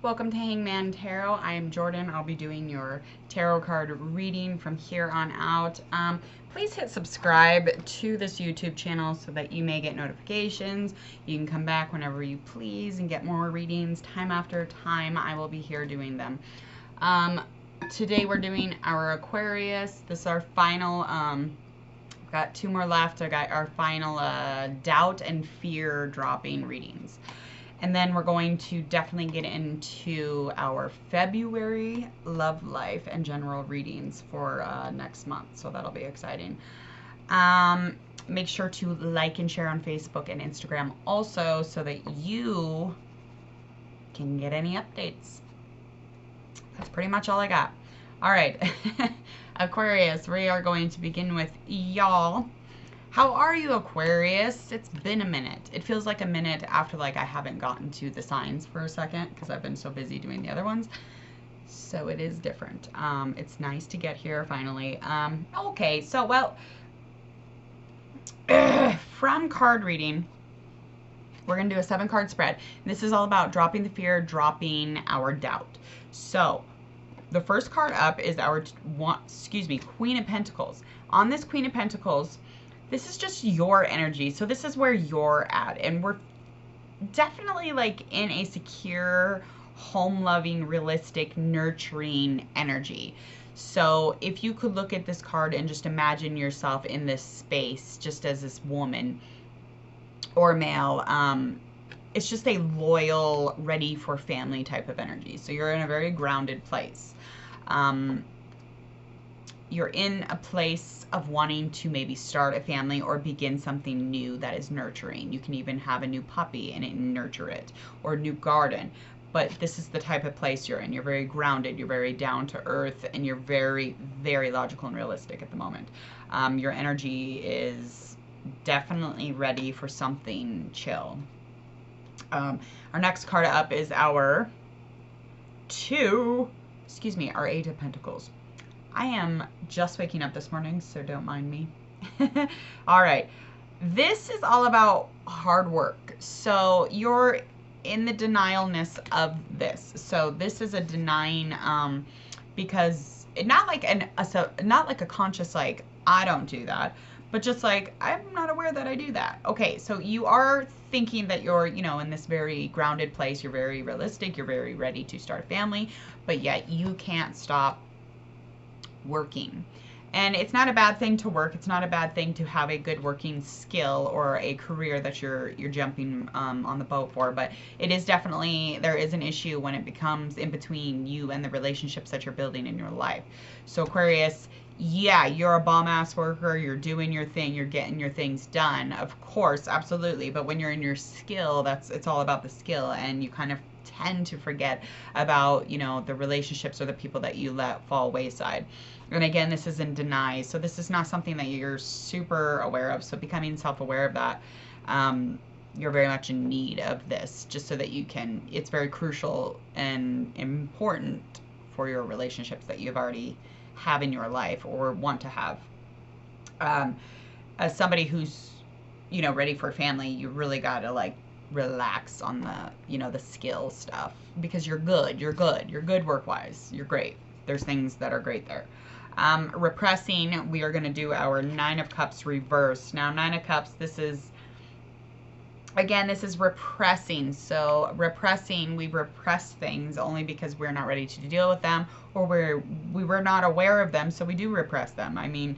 Welcome to Hangman Tarot. I am Jordan. I'll be doing your tarot card reading from here on out. Please hit subscribe to this YouTube channel so that you may get notifications. You can come back whenever you please and get more readings time after time. I will be here doing them. Today we're doing our Aquarius. This is our final, we've got two more left. I got our final doubt and fear dropping readings. And then we're going to definitely get into our February love life and general readings for next month. So that'll be exciting. Make sure to like and share on Facebook and Instagram also so that you can get any updates. That's pretty much all I got. All right, Aquarius, we are going to begin with y'all. How are you, Aquarius? It's been a minute. It feels like a minute after I haven't gotten to the signs for a second because I've been so busy doing the other ones. So it is different. It's nice to get here finally. Okay, so well, from card reading, we're going to do a 7-card spread. This is all about dropping the fear, dropping our doubt. So the first card up is our, Queen of Pentacles. On this Queen of Pentacles, this is just your energy. So this is where you're at. And we're definitely in a secure, home-loving, realistic, nurturing energy. So if you could look at this card and just imagine yourself in this space, just as this woman or male, it's just a loyal, ready for family type of energy. So you're in a very grounded place. You're in a place of wanting to maybe start a family or begin something new that is nurturing. You can even have a new puppy and nurture it, or a new garden. But this is the type of place you're in. You're very grounded, you're very down to earth, and you're very, very logical and realistic at the moment. Your energy is definitely ready for something chill. Our next card up is our our 8 of Pentacles. I am just waking up this morning, so don't mind me. All right. This is all about hard work. So you're in the denialness of this. So this is a denying because not like a conscious I don't do that, but just I'm not aware that I do that. Okay, so you are thinking that you're, in this very grounded place. You're very realistic. You're very ready to start a family, but yet you can't stop working. And it's not a bad thing to work. It's not a bad thing to have a good working skill or a career that you're jumping on the boat for. But it is definitely, there is an issue when it becomes in between you and the relationships that you're building in your life. So Aquarius, yeah, you're a bomb-ass worker. You're doing your thing. You're getting your things done. Of course, absolutely. But when you're in your skill, it's all about the skill, and you kind of tend to forget about, the relationships or the people that you let fall wayside. And again, this is in deny. So this is not something that you're super aware of. So becoming self-aware of that, you're very much in need of this, just so that you can, it's very crucial and important for your relationships that you've already have in your life or want to have. As somebody who's, ready for a family, you really got to relax on the, the skill stuff, because you're good work-wise. You're great. There's things that are great there. Repressing, we are going to do our 9 of Cups reverse. Now, 9 of Cups, this is repressing. So repressing, we repress things only because we're not ready to deal with them, or we were not aware of them, so we do repress them. I mean,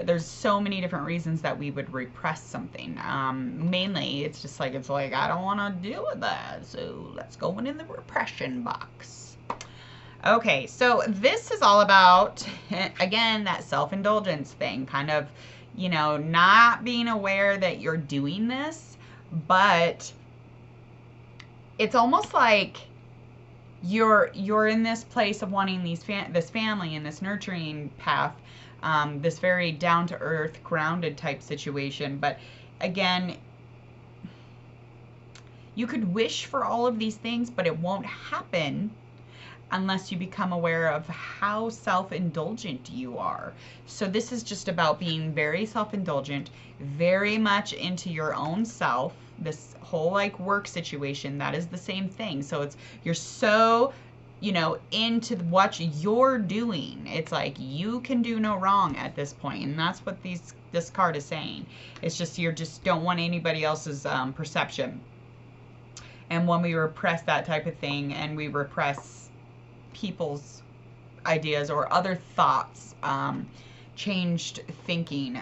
there's so many different reasons that we would repress something. Mainly, it's just I don't want to deal with that, so let's go in the repression box. Okay, so this is all about, again, that self-indulgence thing, kind of, not being aware that you're doing this, but it's almost like you're in this place of wanting this family and this nurturing path, this very down-to-earth, grounded type situation. But again, you could wish for all of these things, but it won't happen unless you become aware of how self-indulgent you are. So this is just about being very self-indulgent, very much into your own self, this whole like work situation, that is the same thing. So it's, you're so, you know, into what you're doing. It's like you can do no wrong at this point, and that's what this card is saying. It's just, you just don't want anybody else's perception. And when we repress that type of thing, and we repress people's ideas or other thoughts, changed thinking,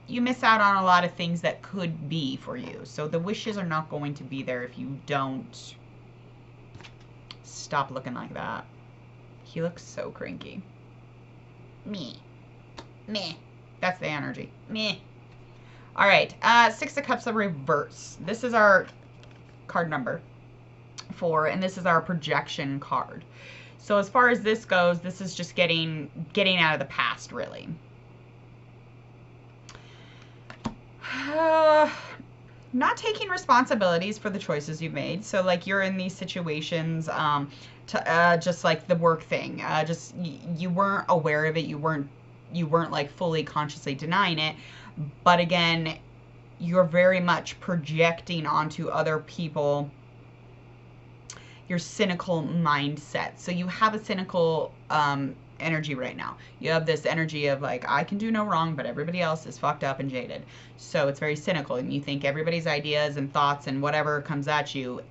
you miss out on a lot of things that could be for you. So the wishes are not going to be there if you don't stop looking like that. He looks so cranky. Meh. Meh. That's the energy. Meh. All right. Six of Cups, the reverse. This is our card number 4, and this is our projection card. So as far as this goes, this is just getting out of the past, really. Not taking responsibilities for the choices you've made. So like, you're in these situations, just like the work thing, just you weren't aware of it. You weren't like fully consciously denying it. But again, you're very much projecting onto other people your cynical mindset. So you have a cynical energy right now. You have this energy of like, I can do no wrong, but everybody else is fucked up and jaded. So it's very cynical, and you think everybody's ideas and thoughts and whatever comes at you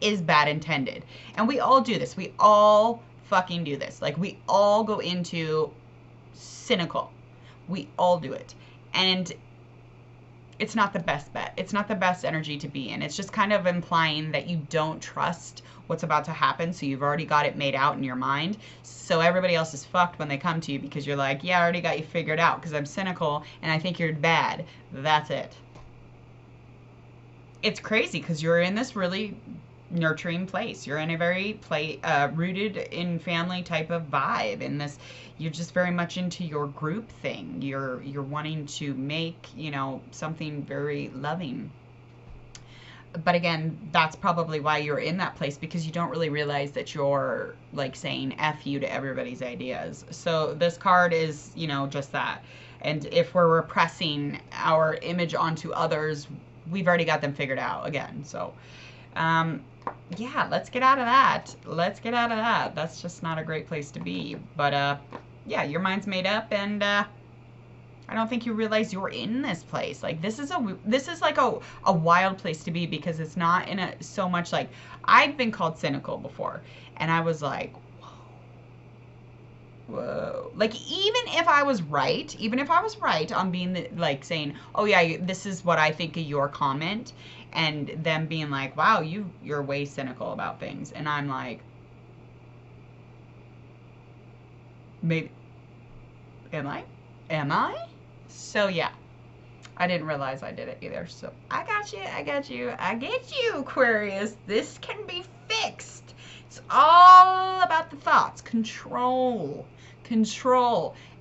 is bad intended. And we all do this. We all fucking do this. Like, we all go into cynical. We all do it. And it's not the best bet. It's not the best energy to be in. It's just kind of implying that you don't trust what's about to happen, so you've already got it made out in your mind. So everybody else is fucked when they come to you, because you're like, yeah, I already got you figured out because I'm cynical and I think you're bad. That's it. It's crazy because you're in this really nurturing place. You're in a very rooted in family type of vibe. In this, you're just very much into your group thing. You're wanting to make, you know, something very loving. But again, that's probably why you're in that place, because you don't really realize that you're like saying F you to everybody's ideas. So this card is, you know, just that. And if we're repressing our image onto others, we've already got them figured out again. So, yeah, let's get out of that. Let's get out of that. That's just not a great place to be. But, yeah, your mind's made up, and, I don't think you realize you're in this place. Like, this is like a wild place to be, because it's not in a, so much like, I've been called cynical before, and I was like, whoa. Like, even if I was right on being like saying, oh yeah, this is what I think of your comment, and them being like, wow, you're way cynical about things, and I'm like, maybe, am I? So yeah, I didn't realize I did it either. So I got you, Aquarius. This can be fixed. It's all about the thoughts. Control.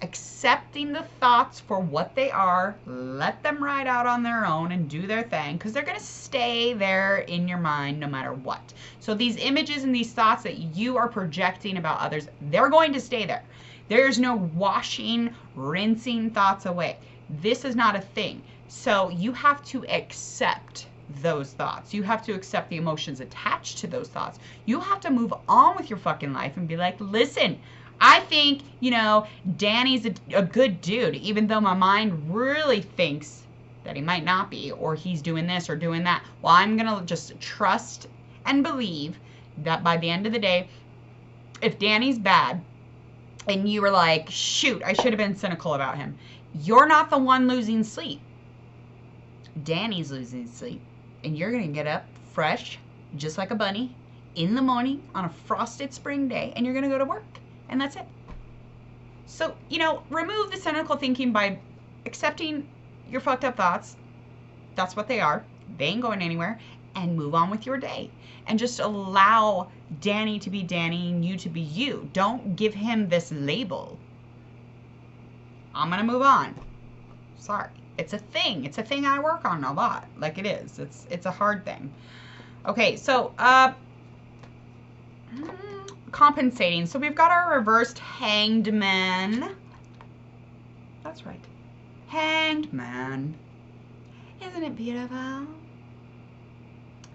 Accepting the thoughts for what they are. Let them ride out on their own and do their thing, because they're going to stay there in your mind no matter what. So these images and these thoughts that you are projecting about others, they're going to stay there. There's no washing, rinsing thoughts away. This is not a thing. So you have to accept those thoughts. You have to accept the emotions attached to those thoughts. You have to move on with your fucking life and be like, listen, I think, you know, Danny's a good dude, even though my mind really thinks that he might not be, or he's doing this or doing that. Well, I'm going to just trust and believe that by the end of the day, if Danny's bad, and you were like, shoot, I should have been cynical about him, you're not the one losing sleep. Danny's losing sleep. And you're going to get up fresh, just like a bunny, in the morning on a frosted spring day, and you're going to go to work. And that's it. So, you know, remove the cynical thinking by accepting your fucked up thoughts. That's what they are. They ain't going anywhere. And move on with your day. And just allow Danny to be Danny and you to be you. Don't give him this label. I'm going to move on. Sorry. It's a thing. It's a thing I work on a lot. Like, it is. It's a hard thing. Okay, so, compensating. So we've got our reversed Hanged Man. That's right. Hanged Man. Isn't it beautiful?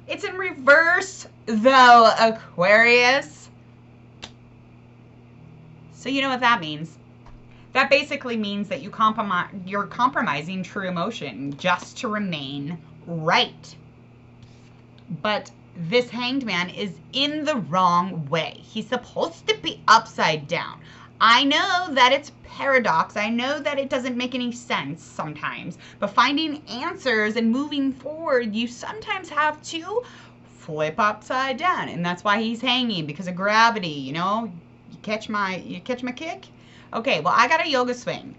It's in reverse, though, Aquarius. So you know what that means. That basically means that you're compromising true emotion just to remain right. But this Hanged Man is in the wrong way. He's supposed to be upside down. I know that it's paradox. I know that it doesn't make any sense sometimes. But finding answers and moving forward, you sometimes have to flip upside down. And that's why he's hanging, because of gravity, you know? You catch my kick? Okay, well, I got a yoga swing.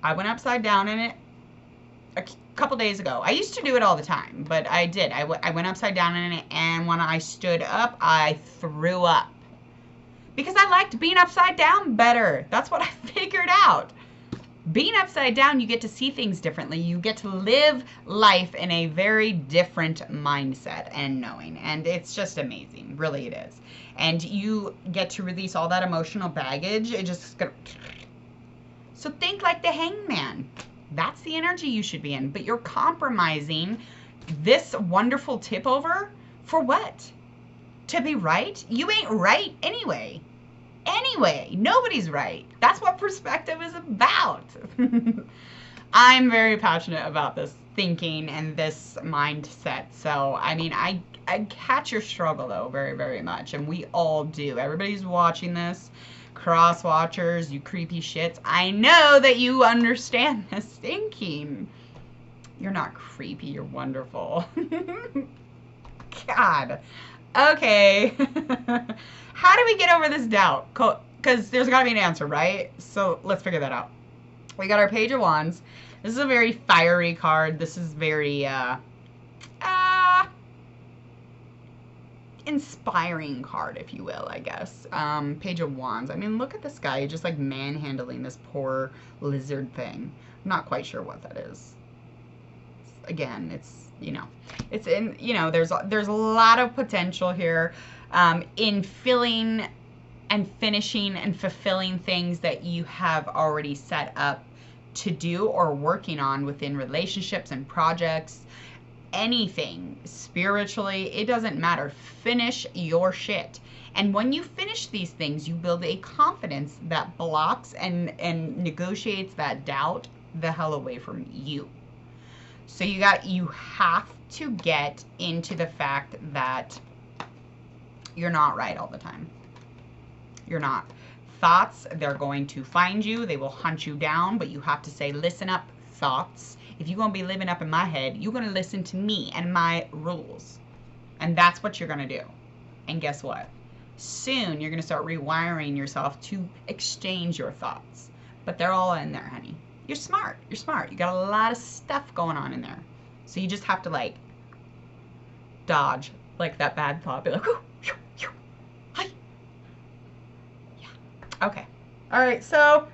I went upside down in it a couple days ago. I used to do it all the time, but I did. I went upside down in it, and when I stood up, I threw up. Because I liked being upside down better. That's what I figured out. Being upside down, you get to see things differently. You get to live life in a very different mindset and knowing. And it's just amazing. Really, it is. And you get to release all that emotional baggage. It just... So think like the Hanged Man. That's the energy you should be in. But you're compromising this wonderful tip over for what? To be right? You ain't right anyway. Anyway, nobody's right. That's what perspective is about. I'm very passionate about this thinking and this mindset. So, I mean, I catch your struggle, though, very, very much. And we all do. Everybody's watching this. Cross watchers, you creepy shits. I know that you understand this thinking. You're not creepy. You're wonderful. God. Okay. How do we get over this doubt? Because there's got to be an answer, right? So let's figure that out. We got our Page of Wands. This is a very fiery card. This is very inspiring card, if you will, I guess. Page of Wands. I mean, look at this guy just like manhandling this poor lizard thing. I'm not quite sure what that is. Again, it's, you know, it's in, you know, there's a lot of potential here in filling and finishing and fulfilling things that you have already set up to do or working on within relationships and projects, anything spiritually, it doesn't matter. Finish your shit. And when you finish these things, you build a confidence that blocks and negotiates that doubt the hell away from you. So you have to get into the fact that you're not right all the time. You're not. Thoughts, they're going to find you. They will hunt you down, but you have to say, listen up, thoughts. If you're going to be living up in my head, you're going to listen to me and my rules. And that's what you're going to do. And guess what? Soon, you're going to start rewiring yourself to exchange your thoughts. But they're all in there, honey. You're smart. You're smart. You got a lot of stuff going on in there. So you just have to, like, dodge, like, that bad thought. Be like, whoo, whoo, whoo, hi. Yeah. Okay. All right. So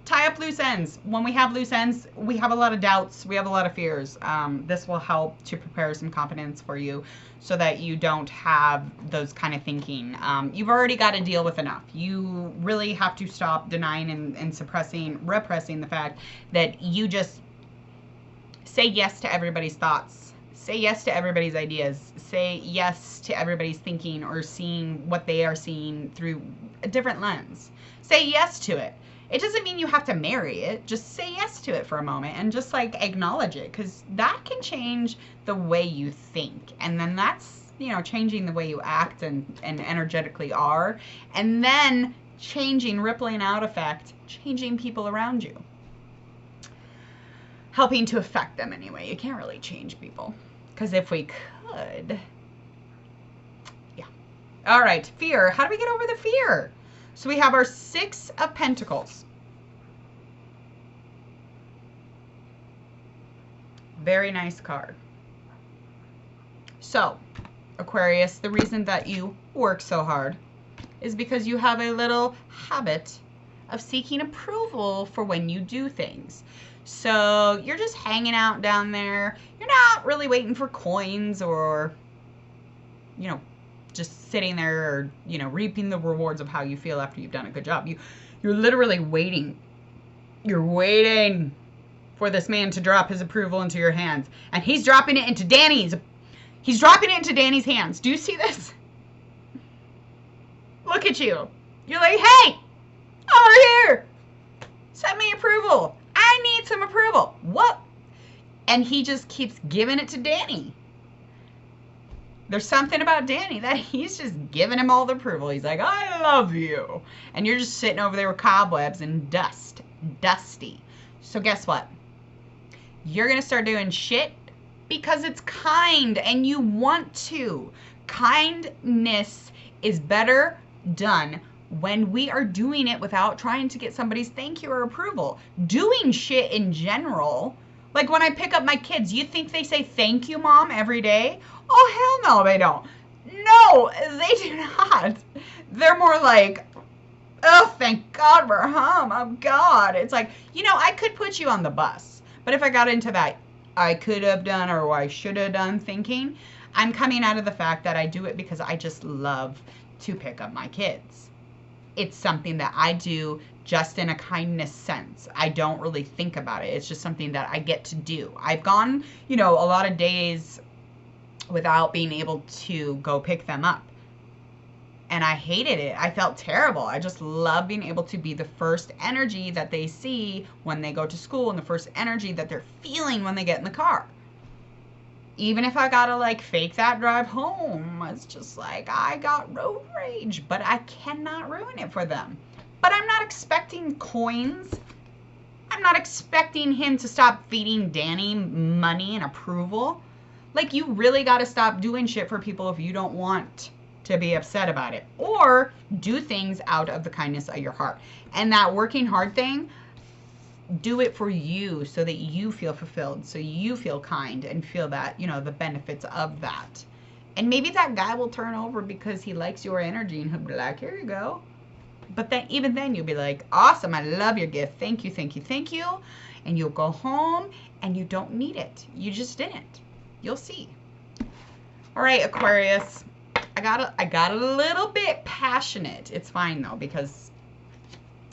tie up loose ends. When we have loose ends, we have a lot of doubts. We have a lot of fears. This will help to prepare some confidence for you so that you don't have those kind of thinking. You've already got to deal with enough. You really have to stop denying and repressing the fact that you just say yes to everybody's thoughts. Say yes to everybody's ideas. Say yes to everybody's thinking or seeing what they are seeing through a different lens. Say yes to it. It doesn't mean you have to marry it. Just say yes to it for a moment and just like acknowledge it, because that can change the way you think. And then that's, you know, changing the way you act and energetically are. And then changing, rippling out effect, changing people around you. Helping to affect them anyway. You can't really change people. Because if we could, yeah. All right, fear. How do we get over the fear? So we have our Six of Pentacles. Very nice card. So, Aquarius, the reason that you work so hard is because you have a little habit of seeking approval for when you do things. So you're just hanging out down there. You're not really waiting for coins or, you know, just sitting there or, you know, reaping the rewards of how you feel after you've done a good job. You're literally waiting. You're waiting for this man to drop his approval into your hands. And he's dropping it into Danny's. He's dropping it into Danny's hands. Do you see this? Look at you. You're like, hey, over here. Send me approval. I need some approval. What? And he just keeps giving it to Danny. There's something about Danny that he's just giving him all the approval. He's like, I love you. And you're just sitting over there with cobwebs and dust. Dusty. So guess what? You're going to start doing shit because it's kind and you want to. Kindness is better done when we are doing it without trying to get somebody's thank you or approval. Doing shit in general, like when I pick up my kids, you think they say thank you, Mom, every day? Oh, hell no, they don't. No, they do not. They're more like, oh, thank God we're home. Oh, God. It's like, you know, I could put you on the bus. But if I got into that I could have done or I should have done thinking, I'm coming out of the fact that I do it because I just love to pick up my kids. It's something that I do just in a kindness sense. I don't really think about it. It's just something that I get to do. I've gone, you know, a lot of days without being able to go pick them up. And I hated it. I felt terrible. I just love being able to be the first energy that they see when they go to school and the first energy that they're feeling when they get in the car. Even if I gotta like fake that drive home, it's just like I got road rage, but I cannot ruin it for them. But I'm not expecting coins. I'm not expecting him to stop feeding Danny money and approval. Like, you really gotta stop doing shit for people if you don't want to be upset about it, or do things out of the kindness of your heart. And that working hard thing, do it for you so that you feel fulfilled, so you feel kind and feel that, you know, the benefits of that. And maybe that guy will turn over because he likes your energy and he'll be like, here you go. But then, even then, you'll be like, awesome, I love your gift. Thank you, thank you, thank you. And you'll go home and you don't need it. You just didn't. You'll see. All right, Aquarius. I got a little bit passionate. It's fine though, because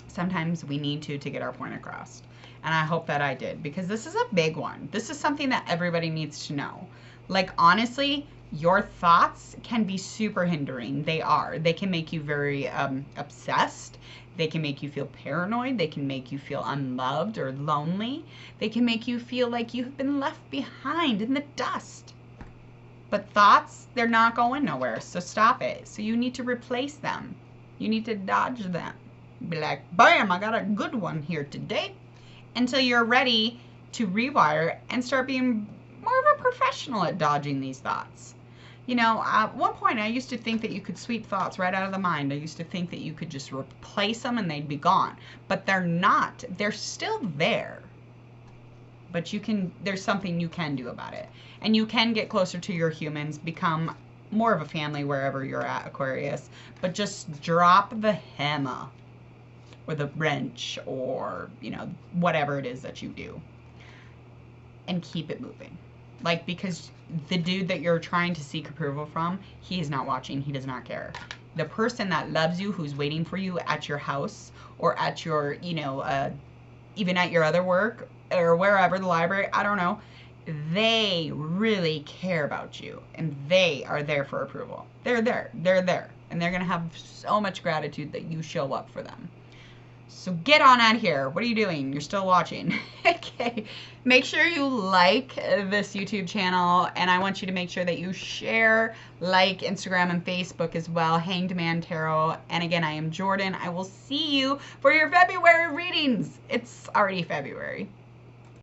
sometimes we need to get our point across. And I hope that I did, because this is a big one. This is something that everybody needs to know. Like, honestly, your thoughts can be super hindering. They are. They can make you very obsessed. They can make you feel paranoid. They can make you feel unloved or lonely. They can make you feel like you've been left behind in the dust. But thoughts, they're not going nowhere, so stop it. So you need to replace them. You need to dodge them. Be like, bam, I got a good one here today. Until you're ready to rewire and start being more of a professional at dodging these thoughts. You know, at one point I used to think that you could sweep thoughts right out of the mind. I used to think that you could just replace them and they'd be gone. But they're not. They're still there. But you can, there's something you can do about it. And you can get closer to your humans, become more of a family wherever you're at, Aquarius. But just drop the hammer or the wrench or, you know, whatever it is that you do. And keep it moving. Like, because the dude that you're trying to seek approval from, he is not watching. He does not care. The person that loves you, who's waiting for you at your house or at your, you know, even at your other work or wherever, the library, I don't know, they really care about you and they are there for approval. They're there. They're there. And they're going to have so much gratitude that you show up for them. So get on out of here. What are you doing? You're still watching. Okay. Make sure you like this YouTube channel, and I want you to make sure that you share, like Instagram and Facebook as well, Hanged Man Tarot. And again, I am Jordan. I will see you for your February readings. It's already February.